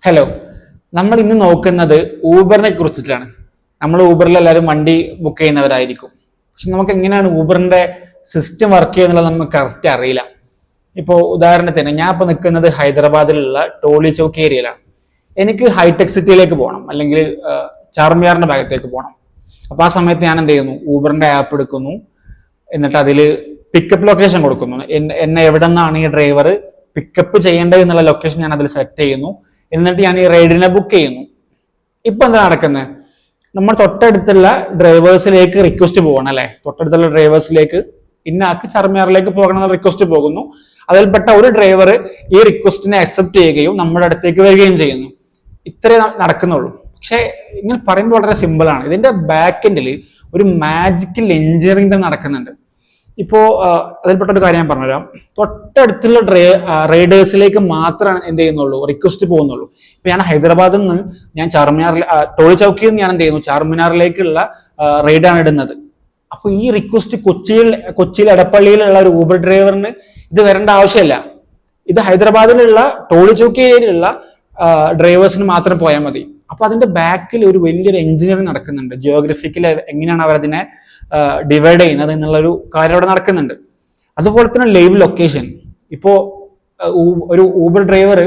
Hello, നമ്മൾ ഇന്ന് നോക്കുന്നത് ഊബറിനെ കുറിച്ചിട്ടാണ്. നമ്മൾ ഊബറിൽ എല്ലാവരും വണ്ടി ബുക്ക് ചെയ്യുന്നവരായിരിക്കും. പക്ഷെ നമുക്ക് എങ്ങനെയാണ് ഊബറിന്റെ സിസ്റ്റം വർക്ക് ചെയ്യുന്നുള്ളത് നമുക്ക് കറക്റ്റ് അറിയില്ല. ഇപ്പോൾ ഉദാഹരണത്തിന് ഞാൻ ഇപ്പോൾ നിൽക്കുന്നത് ഹൈദരാബാദിലുള്ള ടോളി ചൗക്ക് ഏരിയയിലാണ്. എനിക്ക് ഹൈടെക് സിറ്റിയിലേക്ക് പോകണം, അല്ലെങ്കിൽ ചാർമിയാറിന്റെ ഭാഗത്തേക്ക് പോകണം. അപ്പോൾ ആ സമയത്ത് ഞാൻ എന്ത് ചെയ്യുന്നു, ഊബറിന്റെ ആപ്പ് എടുക്കുന്നു, എന്നിട്ട് അതിൽ പിക്കപ്പ് ലൊക്കേഷൻ കൊടുക്കുന്നു. എന്നെ എവിടെ നിന്നാണ് ഈ ഡ്രൈവർ പിക്കപ്പ് ചെയ്യേണ്ടത് എന്നുള്ള ലൊക്കേഷൻ ഞാൻ അതിൽ സെറ്റ് ചെയ്യുന്നു. എന്നിട്ട് ഞാൻ ഈ റൈഡിനെ ബുക്ക് ചെയ്യുന്നു. ഇപ്പൊ എന്താ നടക്കുന്നത്? നമ്മൾ തൊട്ടടുത്തുള്ള ഡ്രൈവേഴ്സിലേക്ക് റിക്വസ്റ്റ് പോകണം അല്ലെ, തൊട്ടടുത്തുള്ള ഡ്രൈവേഴ്സിലേക്ക് ഇന്നാക്ക് ചർമിയാറിലേക്ക് പോകണമെന്ന റിക്വസ്റ്റ് പോകുന്നു. അതിൽപ്പെട്ട ഒരു ഡ്രൈവർ ഈ റിക്വസ്റ്റിനെ അക്സെപ്റ്റ് ചെയ്യുകയും നമ്മുടെ അടുത്തേക്ക് വരികയും ചെയ്യുന്നു. ഇത്രേ നടക്കുന്നുള്ളൂ. പക്ഷെ ഇങ്ങനെ പറയുമ്പോൾ വളരെ സിമ്പിൾ ആണ്. ഇതിന്റെ ബാക്ക് എൻഡിൽ ഒരു മാജിക്കൽ എഞ്ചിനീയറിംഗ് തന്നെ നടക്കുന്നുണ്ട്. ഇപ്പോ അതിൽപ്പെട്ട ഒരു കാര്യം ഞാൻ പറഞ്ഞുതരാം. തൊട്ടടുത്തുള്ള റൈഡേഴ്സിലേക്ക് മാത്രമാണ് എന്ത് ചെയ്യുന്നുള്ളൂ, റിക്വസ്റ്റ് പോകുന്നുള്ളൂ. ഇപ്പൊ ഞാൻ ഹൈദരാബാദിൽ നിന്ന് ഞാൻ ചാർമിനാറിൽ ടോളി ചൗക്കിയിൽ നിന്ന് ഞാൻ എന്ത് ചെയ്യുന്നു, ചാർമിനാറിലേക്കുള്ള റൈഡാണ് ഇടുന്നത്. അപ്പൊ ഈ റിക്വസ്റ്റ് കൊച്ചിയിൽ എടപ്പള്ളിയിലുള്ള ഒരു ഊബർ ഡ്രൈവറിന് ഇത് വരേണ്ട ആവശ്യമില്ല. ഇത് ഹൈദരാബാദിലുള്ള ടോളി ചൗക്കി ഏരിയയിലുള്ള ഡ്രൈവേഴ്സിന് മാത്രം പോയാൽ മതി. അപ്പൊ അതിന്റെ ബാക്കിൽ ഒരു വലിയൊരു എഞ്ചിനീയറിംഗ് നടക്കുന്നുണ്ട്. ജിയോഗ്രഫിക്കൽ എങ്ങനെയാണ് അവർ അതിനെ ഡിവൈഡ് ചെയ്യുന്നത് എന്നുള്ള ഒരു കാര്യം അവിടെ നടക്കുന്നുണ്ട്. അതുപോലെ തന്നെ ലൈവ് ലൊക്കേഷൻ. ഇപ്പോ ഒരു ഊബർ ഡ്രൈവർ,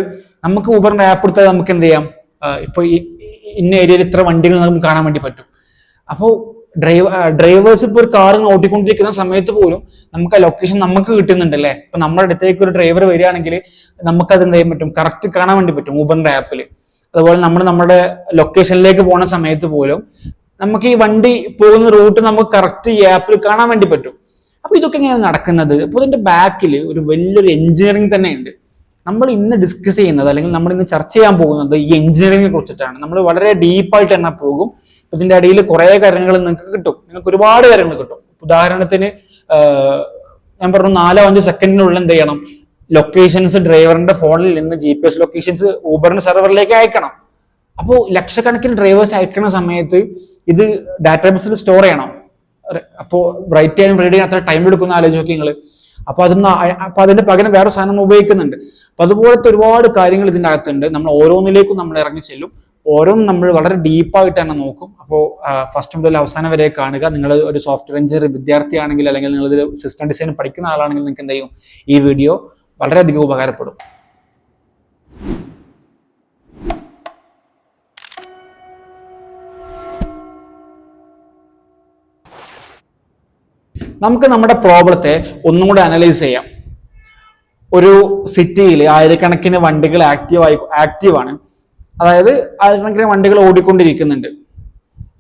നമുക്ക് ഊബറിന്റെ ആപ്പ് എടുത്താൽ നമുക്ക് എന്ത് ചെയ്യാം, ഇപ്പൊ ഇന്ന ഏരിയയിൽ ഇത്ര വണ്ടികൾ നമുക്ക് കാണാൻ വേണ്ടി പറ്റും. അപ്പോൾ ഡ്രൈവേഴ്സ് ഇപ്പോൾ ഒരു കാർ ഓട്ടിക്കൊണ്ടിരിക്കുന്ന സമയത്ത് പോലും നമുക്ക് ആ ലൊക്കേഷൻ നമുക്ക് കിട്ടുന്നുണ്ട് അല്ലെ. ഇപ്പൊ നമ്മുടെ അടുത്തേക്ക് ഒരു ഡ്രൈവർ വരികയാണെങ്കിൽ നമുക്ക് അത് എന്ത് ചെയ്യാൻ പറ്റും, കറക്റ്റ് കാണാൻ വേണ്ടി പറ്റും ഊബറിന്റെ ആപ്പിൽ. അതുപോലെ നമ്മൾ നമ്മുടെ ലൊക്കേഷനിലേക്ക് പോകുന്ന സമയത്ത് പോലും നമുക്ക് ഈ വണ്ടി പോകുന്ന റൂട്ട് നമുക്ക് കറക്റ്റ് ഈ ആപ്പിൽ കാണാൻ വേണ്ടി പറ്റും. അപ്പൊ ഇതൊക്കെ എങ്ങനെയാണ് നടക്കുന്നത്? അപ്പൊ ഇതിന്റെ ബാക്കിൽ ഒരു വലിയൊരു എഞ്ചിനീയറിംഗ് തന്നെ ഉണ്ട്. നമ്മൾ ഇന്ന് ഡിസ്കസ് ചെയ്യുന്നത്, അല്ലെങ്കിൽ നമ്മൾ ഇന്ന് ചർച്ച ചെയ്യാൻ പോകുന്നത് ഈ എഞ്ചിനീയറിംഗിനെ കുറിച്ചിട്ടാണ്. നമ്മൾ വളരെ ഡീപ്പായിട്ട് തന്നെ പോകും. ഇതിന്റെ അടിയിൽ കുറെ കാര്യങ്ങൾ നിങ്ങൾക്ക് കിട്ടും, നിങ്ങൾക്ക് ഒരുപാട് കാര്യങ്ങൾ കിട്ടും. ഉദാഹരണത്തിന് ഞാൻ പറഞ്ഞു 4-5 സെക്കൻഡിനുള്ളിൽ എന്ത് ചെയ്യണം, ലൊക്കേഷൻസ് ഡ്രൈവറിന്റെ ഫോണിൽ നിന്ന് GPS ലൊക്കേഷൻസ് ഊബറിന്റെ സെർവറിലേക്ക് അയക്കണം. അപ്പോൾ ലക്ഷക്കണക്കിന് ഡ്രൈവേഴ്സ് അയക്കുന്ന സമയത്ത് ഇത് ഡാറ്റാബേസിൽ സ്റ്റോർ ചെയ്യണം. അപ്പോൾ റൈറ്റ് ചെയ്യാനും റീഡ് ചെയ്യാൻ അത്ര ടൈം എടുക്കുന്ന ആലോചിച്ച് നോക്കി നിങ്ങൾ. അപ്പൊ അതിന്റെ പകരം വേറെ സാധനം ഉപയോഗിക്കുന്നുണ്ട്. അപ്പൊ അതുപോലത്തെ ഒരുപാട് കാര്യങ്ങൾ ഇതിന്റെ അകത്തുണ്ട്. നമ്മൾ ഓരോന്നിലേക്കും നമ്മൾ ഇറങ്ങി ചെല്ലും. ഓരോന്നും നമ്മൾ വളരെ ഡീപ്പായിട്ട് തന്നെ നോക്കും. അപ്പോൾ ഫസ്റ്റ് മുതൽ അവസാനം വരെ കാണുക. നിങ്ങൾ ഒരു സോഫ്റ്റ്വെയർ എഞ്ചിനീയർ വിദ്യാർത്ഥിയാണെങ്കിൽ, അല്ലെങ്കിൽ നിങ്ങൾ ഇത് സിസ്റ്റം ഡിസൈൻ പഠിക്കുന്ന ആളാണെങ്കിൽ നിങ്ങൾക്ക് എന്ത് ചെയ്യും, ഈ വീഡിയോ വളരെയധികം ഉപകാരപ്പെടും. നമുക്ക് നമ്മുടെ പ്രോബ്ലത്തെ ഒന്നും കൂടെ അനലൈസ് ചെയ്യാം. ഒരു സിറ്റിയിൽ ആയിരക്കണക്കിന് വണ്ടികൾ ആക്റ്റീവാണ്. അതായത് ആയിരക്കണക്കിന് വണ്ടികൾ ഓടിക്കൊണ്ടിരിക്കുന്നുണ്ട്.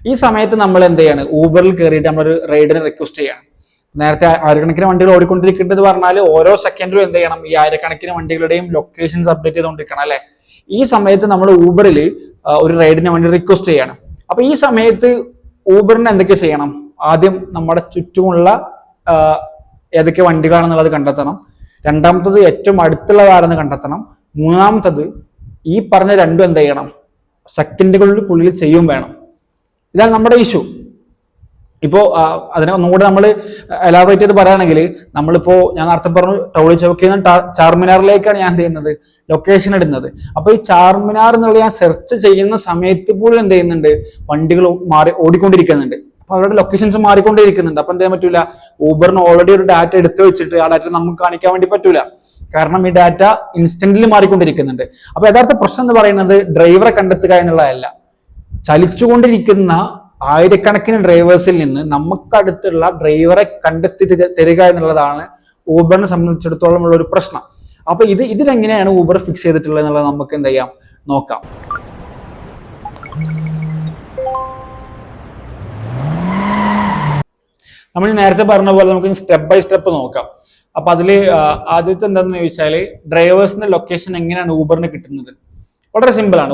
ഈ സമയത്ത് നമ്മൾ എന്ത് ചെയ്യാണ്, ഊബറിൽ കയറിയിട്ട് നമ്മളൊരു റൈഡിനെ റിക്വസ്റ്റ് ചെയ്യണം. നേരത്തെ ആയിരക്കണക്കിന് വണ്ടികൾ ഓടിക്കൊണ്ടിരിക്കേണ്ടത് പറഞ്ഞാൽ ഓരോ സെക്കൻഡിലും എന്ത് ചെയ്യണം, ഈ ആയിരക്കണക്കിന് വണ്ടികളുടെയും ലൊക്കേഷൻസ് അപ്ഡേറ്റ് ചെയ്തുകൊണ്ടിരിക്കണം അല്ലെ. ഈ സമയത്ത് നമ്മൾ ഊബറിൽ ഒരു റൈഡിന് വേണ്ടി റിക്വസ്റ്റ് ചെയ്യണം. അപ്പൊ ഈ സമയത്ത് ഊബറിന് എന്തൊക്കെ ചെയ്യണം? ആദ്യം നമ്മുടെ ചുറ്റുമുള്ള ഏതൊക്കെ വണ്ടികളാണെന്നുള്ളത് കണ്ടെത്തണം. രണ്ടാമത്തത് ഏറ്റവും അടുത്തുള്ളതാരെന്ന് കണ്ടെത്തണം. മൂന്നാമത്തത് ഈ പറഞ്ഞ രണ്ടും എന്ത് ചെയ്യണം, സെക്കൻഡുകളിൽ ചെയ്യും വേണം. ഇതാണ് നമ്മുടെ ഇഷ്യൂ. ഇപ്പോ അതിനെ ഒന്നുകൂടെ നമ്മൾ എലാബറേറ്റ് ചെയ്ത് പറയുകയാണെങ്കിൽ, നമ്മളിപ്പോ ഞാൻ നേരത്തെ പറഞ്ഞു ടോളി ചൗക്കിൽ നിന്ന് ചാർമിനാറിലേക്കാണ് ഞാൻ എന്ത് ചെയ്യുന്നത്, ലൊക്കേഷൻ ഇടുന്നത്. അപ്പൊ ഈ ചാർമിനാർ എന്നുള്ള ഞാൻ സെർച്ച് ചെയ്യുന്ന സമയത്ത് പോലും എന്ത് ചെയ്യുന്നുണ്ട്, വണ്ടികൾ ഓടിക്കൊണ്ടിരിക്കുന്നുണ്ട്. അപ്പൊ അവരുടെ ലൊക്കേഷൻസ് മാറിക്കൊണ്ടിരിക്കുന്നുണ്ട്. അപ്പൊ എന്ത് ചെയ്യാൻ പറ്റൂല, ഊബറിന് ഓൾറെഡി ഒരു ഡാറ്റ എടുത്തു വെച്ചിട്ട് ആ ഡാറ്റ നമുക്ക് കാണിക്കാൻ വേണ്ടി പറ്റൂല. കാരണം ഈ ഡാറ്റ ഇൻസ്റ്റന്റിൽ മാറിക്കൊണ്ടിരിക്കുന്നുണ്ട്. അപ്പൊ യഥാർത്ഥ പ്രശ്നം എന്ന് പറയുന്നത് ഡ്രൈവറെ കണ്ടെത്തുക എന്നുള്ളതല്ല, ചലിച്ചുകൊണ്ടിരിക്കുന്ന ആയിരക്കണക്കിന് ഡ്രൈവേഴ്സിൽ നിന്ന് നമുക്കടുത്തുള്ള ഡ്രൈവറെ കണ്ടെത്തി തരിക എന്നുള്ളതാണ് ഊബറിനെ സംബന്ധിച്ചിടത്തോളം ഉള്ള ഒരു പ്രശ്നം. അപ്പൊ ഇതിലെങ്ങനെയാണ് ഊബർ ഫിക്സ് ചെയ്തിട്ടുള്ളത് എന്നുള്ളത് നമുക്ക് എന്ത് ചെയ്യാം, നോക്കാം. നമ്മൾ നേരത്തെ പറഞ്ഞ പോലെ നമുക്ക് സ്റ്റെപ്പ് ബൈ സ്റ്റെപ്പ് നോക്കാം. അപ്പൊ അതില് ആദ്യത്തെ എന്താണെന്ന് ചോദിച്ചാല്, ഡ്രൈവേഴ്സിന്റെ ലൊക്കേഷൻ എങ്ങനെയാണ് ഊബറിന് കിട്ടുന്നത്? വളരെ സിമ്പിൾ ആണ്.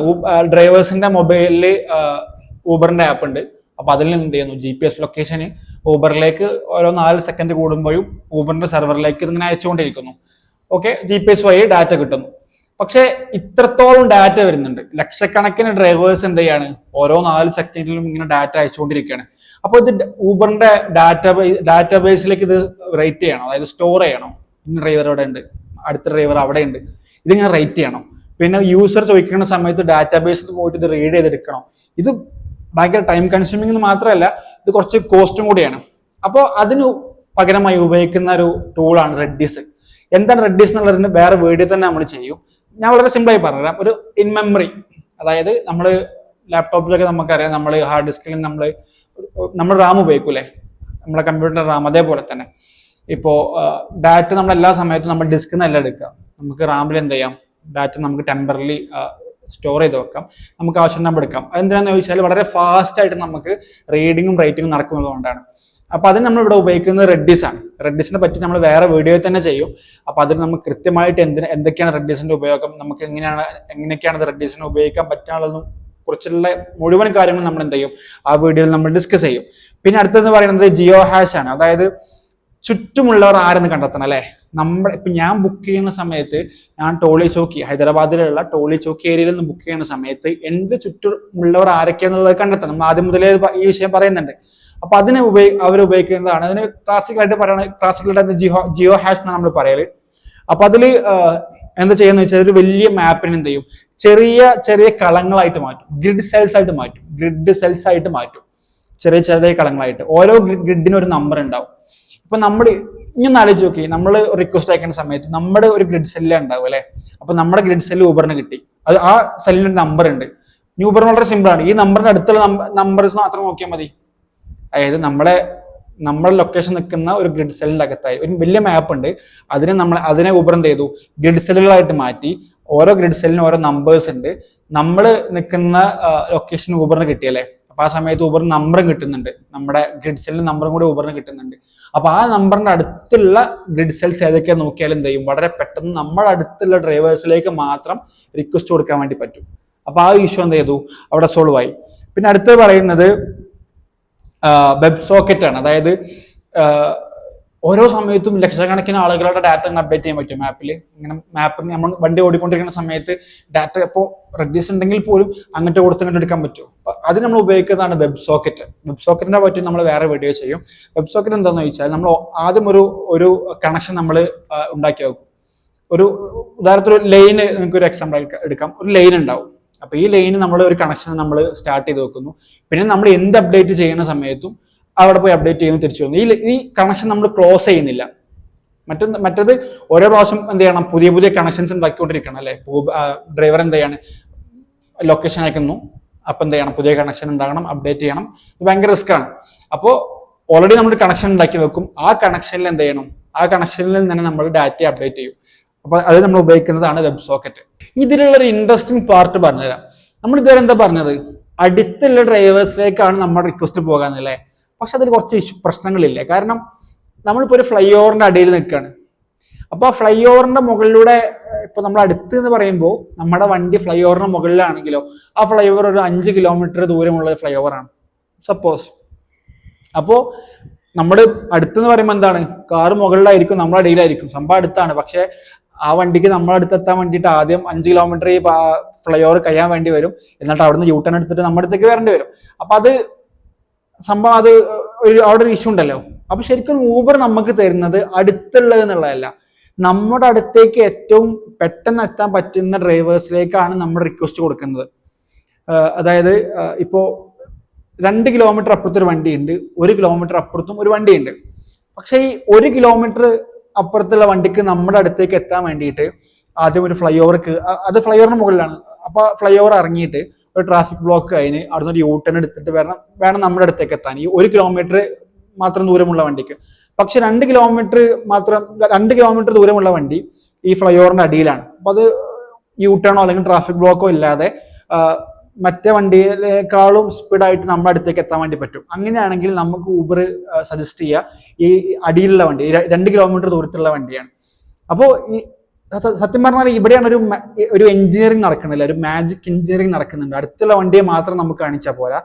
ഡ്രൈവേഴ്സിന്റെ മൊബൈലിൽ ഊബറിന്റെ ആപ്പ് ഉണ്ട്. അപ്പൊ അതിൽ നിന്ന് എന്ത് ചെയ്യുന്നു, GPS ലൊക്കേഷന് ഊബറിലേക്ക് ഓരോ 4 സെക്കൻഡ് കൂടുമ്പോഴും ഊബറിന്റെ സെർവറിലേക്ക് ഇതിങ്ങനെ അയച്ചുകൊണ്ടിരിക്കുന്നു. ഓക്കെ, GPS വഴി ഡാറ്റ കിട്ടുന്നു. പക്ഷെ ഇത്രത്തോളം ഡാറ്റ വരുന്നുണ്ട്. ലക്ഷക്കണക്കിന് ഡ്രൈവേഴ്സ് എന്ത് ചെയ്യാണ്, ഓരോ 4 സെക്കൻഡിലും ഇങ്ങനെ ഡാറ്റ അയച്ചുകൊണ്ടിരിക്കുകയാണ്. അപ്പോൾ ഇത് ഊബറിന്റെ ഡാറ്റാബേസിലേക്ക് ഇത് റൈറ്റ് ചെയ്യണം, അതായത് സ്റ്റോർ ചെയ്യണം. ഇന്ന ഡ്രൈവർ അവിടെ ഉണ്ട്, അടുത്ത ഡ്രൈവർ അവിടെ ഉണ്ട്, ഇതിങ്ങനെ റൈറ്റ് ചെയ്യണം. പിന്നെ യൂസർ ചോദിക്കുന്ന സമയത്ത് ഡാറ്റാബേസിൽ പോയിട്ട് ഇത് റീഡ് ചെയ്തെടുക്കണം. ഇത് ഭയങ്കര ടൈം കൺസ്യൂമിംഗ് എന്ന് മാത്രമല്ല, ഇത് കുറച്ച് കോസ്റ്റും കൂടിയാണ്. അപ്പോൾ അതിന് പകരമായി ഉപയോഗിക്കുന്ന ഒരു ടൂളാണ് റെഡിസ്. എന്താണ് റെഡിസ് എന്നുള്ളതിന് വേറെ വീഡിയോ തന്നെ നമ്മൾ ചെയ്യും. ഞാൻ വളരെ സിമ്പിളായി പറഞ്ഞുതരാം. ഒരു ഇൻ മെമ്മറി, അതായത് നമ്മൾ ലാപ്ടോപ്പിലൊക്കെ നമുക്കറിയാം, നമ്മൾ ഹാർഡ് ഡിസ്കിൽ നമ്മൾ റാം ഉപയോഗിക്കൂലേ, നമ്മളെ കമ്പ്യൂട്ടറിന്റെ റാം, അതേപോലെ തന്നെ ഇപ്പോൾ ഡാറ്റ നമ്മൾ എല്ലാ സമയത്തും നമ്മൾ ഡിസ്കിൽ നിന്നല്ല എടുക്കുക. നമുക്ക് റാമിൽ എന്ത് ചെയ്യാം, ഡാറ്റ നമുക്ക് ടെമ്പറലി സ്റ്റോർ ചെയ്ത് വെക്കാം, നമുക്ക് ആവശ്യമുണ്ടാകുമ്പോൾ എടുക്കാം. അതെന്തിനാന്ന് ചോദിച്ചാൽ വളരെ ഫാസ്റ്റ് ആയിട്ട് നമുക്ക് റീഡിങ്ങും റൈറ്റിങ്ങും നടക്കുന്നതുകൊണ്ടാണ്. അപ്പൊ അതിന് നമ്മൾ ഇവിടെ ഉപയോഗിക്കുന്നത് റെഡിസ് ആണ്. റെഡിസിനെ പറ്റി നമ്മൾ വേറെ വീഡിയോ തന്നെ ചെയ്യും. അപ്പൊ അതിന് നമുക്ക് കൃത്യമായിട്ട് എന്തൊക്കെയാണ് റെഡിസിന്റെ ഉപയോഗം, നമുക്ക് എങ്ങനെയൊക്കെയാണ് അത് റെഡിസിനെ ഉപയോഗിക്കാൻ പറ്റാനുള്ളതും കുറിച്ചുള്ള മുഴുവൻ കാര്യങ്ങൾ നമ്മൾ എന്ത് ചെയ്യും, ആ വീഡിയോയിൽ നമ്മൾ ഡിസ്കസ് ചെയ്യും. പിന്നെ അടുത്തെന്ന് പറയുന്നത് ജിയോ ഹാഷ് ആണ്. അതായത് ചുറ്റുമുള്ളവർ ആരെന്ന് കണ്ടെത്തണം അല്ലെ. ഇപ്പൊ ഞാൻ ബുക്ക് ചെയ്യുന്ന സമയത്ത്, ഞാൻ ടോളി ചോക്കി, ഹൈദരാബാദിലുള്ള ടോളി ചോക്കി ഏരിയയിൽ നിന്ന് ബുക്ക് ചെയ്യുന്ന സമയത്ത് എന്റെ ചുറ്റുമുള്ളവർ ആരൊക്കെയാണെന്നുള്ളത് കണ്ടെത്തണം. നമ്മൾ ആദ്യം മുതലേ ഈ വിഷയം പറയുന്നുണ്ട്. അപ്പൊ അതിനെ അവർ ഉപയോഗിക്കുന്നതാണ്. അതിന് ക്ലാസിക്കലായിട്ട് ക്ലാസിക്കലായിട്ട് ജിയോ ഹാഷ് എന്നാണ് നമ്മൾ പറയല്. അപ്പൊ അതിൽ എന്താ ചെയ്യുന്ന വെച്ചാൽ, ഒരു വലിയ മാപ്പിന് എന്ത് ചെയ്യും, ചെറിയ ചെറിയ കളങ്ങളായിട്ട് മാറ്റും, ഗ്രിഡ് സെൽസ് ആയിട്ട് മാറ്റും, ചെറിയ ചെറിയ കളങ്ങളായിട്ട്. ഓരോ ഗ്രിഡിനും ഒരു നമ്പർ ഉണ്ടാവും. ഇപ്പൊ നമ്മൾ ഇങ്ങനെ ആലോചിച്ച് നോക്കി, നമ്മൾ റിക്വസ്റ്റ് അയക്കുന്ന സമയത്ത് നമ്മുടെ ഒരു ഗ്രിഡ് സെല്ല് ഉണ്ടാവും അല്ലെ. അപ്പൊ നമ്മുടെ ഗ്രിഡ് സെല്ല് ഊബറിന് കിട്ടി, അത് ആ സെല്ലിന് ഒരു നമ്പർ ഉണ്ട്. ഊബറിന് വളരെ സിമ്പിൾ ആണ്, ഈ നമ്പറിന്റെ അടുത്തുള്ള നമ്പേഴ്സ് മാത്രം നോക്കിയാൽ മതി. അതായത് നമ്മുടെ ലൊക്കേഷൻ നിൽക്കുന്ന ഒരു ഗ്രിഡ് സെല്ലിന്റെ അകത്തായി ഒരു വലിയ മാപ്പ് ഉണ്ട്. അതിനെ ഊബർ എന്ത് ചെയ്തു, ഗ്രിഡ് സെല്ലുകളായിട്ട് മാറ്റി. ഓരോ ഗ്രിഡ് സെല്ലിനും ഓരോ നമ്പേഴ്സ് ഉണ്ട്. നമ്മൾ നിൽക്കുന്ന ലൊക്കേഷൻ ഊബറിന് കിട്ടിയല്ലേ, അപ്പൊ ആ സമയത്ത് ഊബറിന് നമ്പറും കിട്ടുന്നുണ്ട്, നമ്മുടെ ഗ്രിഡ് സെല്ലിന് നമ്പറും കൂടി ഊബറിന് കിട്ടുന്നുണ്ട്. അപ്പൊ ആ നമ്പറിന്റെ അടുത്തുള്ള ഗ്രിഡ് സെൽസ് ഏതൊക്കെയാ നോക്കിയാൽ എന്ത് ചെയ്യും, വളരെ പെട്ടെന്ന് നമ്മുടെ അടുത്തുള്ള ഡ്രൈവേഴ്സിലേക്ക് മാത്രം റിക്വസ്റ്റ് കൊടുക്കാൻ വേണ്ടി പറ്റും. അപ്പൊ ആ ഇഷ്യൂ എന്ത് ചെയ്തു, അവിടെ സോൾവ് ആയി. പിന്നെ അടുത്ത് പറയുന്നത് വെബ് സോക്കറ്റ് ആണ്. അതായത് ഓരോ സമയത്തും ലക്ഷക്കണക്കിന് ആളുകളുടെ ഡാറ്റ അപ്ഡേറ്റ് ചെയ്യാൻ പറ്റും മാപ്പിൽ. ഇങ്ങനെ മാപ്പ് നമ്മൾ വണ്ടി ഓടിക്കൊണ്ടിരിക്കുന്ന സമയത്ത് ഡാറ്റ ഇപ്പോൾ റെഡ്യൂസ് ഉണ്ടെങ്കിൽ പോലും അങ്ങോട്ട് കൊടുത്ത് എടുക്കാൻ പറ്റും. അത് നമ്മൾ ഉപയോഗിക്കുന്നതാണ് വെബ് സോക്കറ്റ്. വെബ് സോക്കറ്റിനെ പറ്റി നമ്മൾ വേറെ വീഡിയോ ചെയ്യും. വെബ് സോക്കറ്റ് എന്താണെന്ന് ചോദിച്ചാൽ, നമ്മൾ ആദ്യം ഒരു കണക്ഷൻ നമ്മൾ ഉണ്ടാക്കി വെക്കും. ഒരു ഉദാഹരണത്തിന് ഒരു ലൈന്, നിങ്ങൾക്ക് ഒരു എക്സാമ്പിൾ എടുക്കാം. ഒരു ലൈൻ ഉണ്ടാവും. അപ്പൊ ഈ ലൈന് നമ്മൾ ഒരു കണക്ഷൻ നമ്മൾ സ്റ്റാർട്ട് ചെയ്ത് വെക്കുന്നു. പിന്നെ നമ്മൾ എന്ത് അപ്ഡേറ്റ് ചെയ്യുന്ന സമയത്തും അവിടെ പോയി അപ്ഡേറ്റ് ചെയ്യുന്നു, തിരിച്ചു വന്നു. ഈ കണക്ഷൻ നമ്മൾ ക്ലോസ് ചെയ്യുന്നില്ല. മറ്റത് ഓരോ പ്രാവശ്യം എന്ത് ചെയ്യണം, പുതിയ പുതിയ കണക്ഷൻസ് ഉണ്ടാക്കിക്കൊണ്ടിരിക്കണം അല്ലെ. ഡ്രൈവർ എന്ത് ചെയ്യാണ്, ലൊക്കേഷൻ അയക്കുന്നു, അപ്പൊ എന്ത് ചെയ്യണം, പുതിയ കണക്ഷൻ ഉണ്ടാകണം, അപ്ഡേറ്റ് ചെയ്യണം. ഇത് ഭയങ്കര റിസ്ക് ആണ്. അപ്പോൾ ഓൾറെഡി നമ്മൾ കണക്ഷൻ ഉണ്ടാക്കി വെക്കും. ആ കണക്ഷനിൽ എന്ത് ചെയ്യണം, ആ കണക്ഷനിൽ തന്നെ നമ്മൾ ഡാറ്റ അപ്ഡേറ്റ് ചെയ്യും. അപ്പൊ അത് നമ്മൾ ഉപയോഗിക്കുന്നതാണ് വെബ് സോക്കറ്റ്. ഇതിലുള്ള ഒരു ഇൻട്രസ്റ്റിംഗ് പാർട്ട് പറഞ്ഞുതരാം. നമ്മൾ ഇതുവരെ എന്താ പറഞ്ഞത്, അടുത്തുള്ള ഡ്രൈവേഴ്സിലേക്കാണ് നമ്മുടെ റിക്വസ്റ്റ് പോകാന്നല്ലേ. പക്ഷെ അതിൽ കുറച്ച് പ്രശ്നങ്ങളില്ലേ. കാരണം നമ്മളിപ്പോൾ ഒരു ഫ്ലൈ ഓവറിന്റെ അടിയിൽ നിൽക്കുകയാണ്. അപ്പൊ ആ ഫ്ലൈ ഓവറിന്റെ മുകളിലൂടെ ഇപ്പൊ നമ്മൾ അടുത്ത് എന്ന് പറയുമ്പോൾ നമ്മുടെ വണ്ടി ഫ്ലൈ ഓവറിന്റെ മുകളിലാണെങ്കിലോ, ആ ഫ്ലൈ ഓവർ ഒരു 5 കിലോമീറ്റർ ദൂരമുള്ള ഫ്ലൈ ഓവർ ആണ് സപ്പോസ്. അപ്പോ നമ്മൾ അടുത്തെന്ന് പറയുമ്പോൾ എന്താണ്, കാറ് മുകളിലായിരിക്കും, നമ്മുടെ അടിയിലായിരിക്കും, സംഭവം അടുത്താണ്. പക്ഷെ ആ വണ്ടിക്ക് നമ്മളെ അടുത്തെത്താൻ വേണ്ടിയിട്ട് ആദ്യം 5 കിലോമീറ്റർ ഈ ഫ്ലൈ ഓവർ കഴിയാൻ വേണ്ടി വരും. എന്നിട്ട് അവിടുന്ന് യൂ ടേൺ എടുത്തിട്ട് നമ്മുടെ അടുത്തേക്ക് വരേണ്ടി വരും. അപ്പൊ അത് സംഭവം, അത് അവിടെ ഒരു ഇഷ്യൂ ഉണ്ടല്ലോ. അപ്പൊ ശരിക്കും ഊബർ നമുക്ക് തരുന്നത് അടുത്തുള്ളത് എന്നുള്ളതല്ല, നമ്മുടെ അടുത്തേക്ക് ഏറ്റവും പെട്ടെന്ന് എത്താൻ പറ്റുന്ന ഡ്രൈവേഴ്സിലേക്കാണ് നമ്മൾ റിക്വസ്റ്റ് കൊടുക്കുന്നത്. അതായത് ഇപ്പോ 2 കിലോമീറ്റർ അപ്പുറത്തൊരു വണ്ടിയുണ്ട്, 1 കിലോമീറ്റർ അപ്പുറത്തും ഒരു വണ്ടിയുണ്ട്. പക്ഷെ ഈ 1 കിലോമീറ്റർ അപ്പുറത്തുള്ള വണ്ടിക്ക് നമ്മുടെ അടുത്തേക്ക് എത്താൻ വേണ്ടിയിട്ട് ആദ്യം ഒരു ഫ്ലൈ ഓവർക്ക്, അത് ഫ്ലൈ ഓവറിന് മുകളിലാണ്. അപ്പൊ ഫ്ലൈ ഓവർ ഇറങ്ങിയിട്ട് ഒരു ട്രാഫിക് ബ്ലോക്ക് കഴിഞ്ഞ് അവിടുന്ന് ഒരു യൂ ടേൺ എടുത്തിട്ട് വേണം നമ്മുടെ അടുത്തേക്ക് എത്താൻ, ഈ 1 കിലോമീറ്റർ മാത്രം ദൂരമുള്ള വണ്ടിക്ക്. പക്ഷെ 2 കിലോമീറ്റർ ദൂരമുള്ള വണ്ടി ഈ ഫ്ലൈ ഓവറിന്റെ അടിയിലാണ്. അപ്പൊ അത് യൂ ടേണോ അല്ലെങ്കിൽ ട്രാഫിക് ബ്ലോക്കോ ഇല്ലാതെ മറ്റേ വണ്ടിയേക്കാളും സ്പീഡായിട്ട് നമ്മുടെ അടുത്തേക്ക് എത്താൻ വേണ്ടി പറ്റും. അങ്ങനെയാണെങ്കിൽ നമുക്ക് ഊബർ സജസ്റ്റ് ചെയ്യുക ഈ അടിയിലുള്ള വണ്ടി, 2 കിലോമീറ്റർ ദൂരത്തുള്ള വണ്ടിയാണ്. അപ്പോൾ ഈ സത്യം പറഞ്ഞാൽ ഇവിടെയാണ് ഒരു എഞ്ചിനീയറിംഗ് നടക്കുന്നില്ല, ഒരു മാജിക് എഞ്ചിനീയറിംഗ് നടക്കുന്നുണ്ട്. അടുത്തുള്ള വണ്ടിയെ മാത്രം നമുക്ക് കാണിച്ചാൽ പോരാ,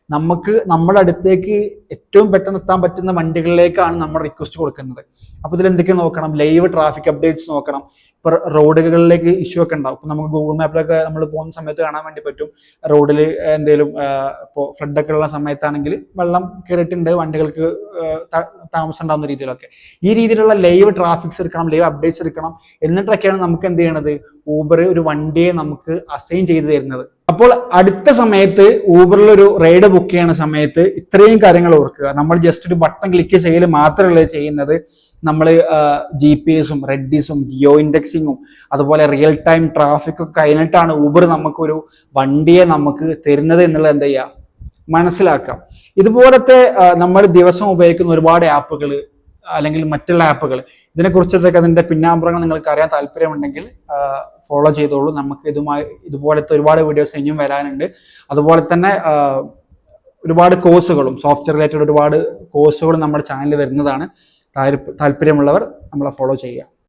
നമുക്ക് നമ്മുടെ അടുത്തേക്ക് ഏറ്റവും പെട്ടെന്ന് എത്താൻ പറ്റുന്ന വണ്ടികളിലേക്കാണ് നമ്മൾ റിക്വസ്റ്റ് കൊടുക്കുന്നത്. അപ്പൊ ഇതിൽ എന്തൊക്കെ നോക്കണം, ലൈവ് ട്രാഫിക് അപ്ഡേറ്റ്സ് നോക്കണം, ഇപ്പോൾ റോഡുകളിലേക്ക് ഇഷ്യൂ ഒക്കെ ഉണ്ടാവും. ഇപ്പൊ നമുക്ക് ഗൂഗിൾ മാപ്പിലൊക്കെ നമ്മൾ പോകുന്ന സമയത്ത് കാണാൻ വേണ്ടി പറ്റും, റോഡിൽ എന്തെങ്കിലും ഇപ്പോൾ ഫ്ലഡൊക്കെ ഉള്ള സമയത്താണെങ്കിൽ വെള്ളം കയറിയിട്ടുണ്ട്, വണ്ടികൾക്ക് താമസം ഉണ്ടാകുന്ന രീതിയിലൊക്കെ. ഈ രീതിയിലുള്ള ലൈവ് ട്രാഫിക്സ് എടുക്കണം, ലൈവ് അപ്ഡേറ്റ്സ് എടുക്കണം. എന്നിട്ടൊക്കെയാണ് നമുക്ക് എന്ത് ചെയ്യണത്, ഊബർ ഒരു വണ്ടിയെ നമുക്ക് അസൈൻ ചെയ്ത് തരുന്നത്. അപ്പോൾ അടുത്ത സമയത്ത് ഊബറിൽ ഒരു റൈഡ് ബുക്ക് ചെയ്യുന്ന സമയത്ത് ഇത്രയും കാര്യങ്ങൾ ഓർക്കുക. നമ്മൾ ജസ്റ്റ് ഒരു ബട്ടൺ ക്ലിക്ക് ചെയ്യൽ മാത്രമല്ല ചെയ്യുന്നത്, നമ്മൾ GPS-ഉം റെഡിസും ജിയോ ഇൻഡെക്സിങ്ങും അതുപോലെ റിയൽ ടൈം ട്രാഫിക് ഒക്കെ കഴിഞ്ഞിട്ടാണ് ഊബർ നമുക്കൊരു വണ്ടിയെ നമുക്ക് തരുന്നത് എന്നുള്ളത് എന്ത് ചെയ്യുക, മനസ്സിലാക്കാം. ഇതുപോലത്തെ നമ്മൾ ദിവസം ഉപയോഗിക്കുന്ന ഒരുപാട് ആപ്പുകൾ അല്ലെങ്കിൽ മറ്റുള്ള ആപ്പുകൾ, ഇതിനെക്കുറിച്ചിട്ടൊക്കെ അതിന്റെ പിന്നാമ്പുറങ്ങൾ നിങ്ങൾക്ക് അറിയാൻ താല്പര്യമുണ്ടെങ്കിൽ ഫോളോ ചെയ്തോളൂ. നമുക്ക് ഇതുപോലത്തെ ഒരുപാട് വീഡിയോസ് ഇനിയും വരാനുണ്ട്. അതുപോലെ തന്നെ ഒരുപാട് കോഴ്സുകളും സോഫ്റ്റ്വെയർ റിലേറ്റഡ് ഒരുപാട് കോഴ്സുകളും നമ്മുടെ ചാനലിൽ വരുന്നതാണ്. താല്പര്യമുള്ളവർ നമ്മളെ ഫോളോ ചെയ്യുക.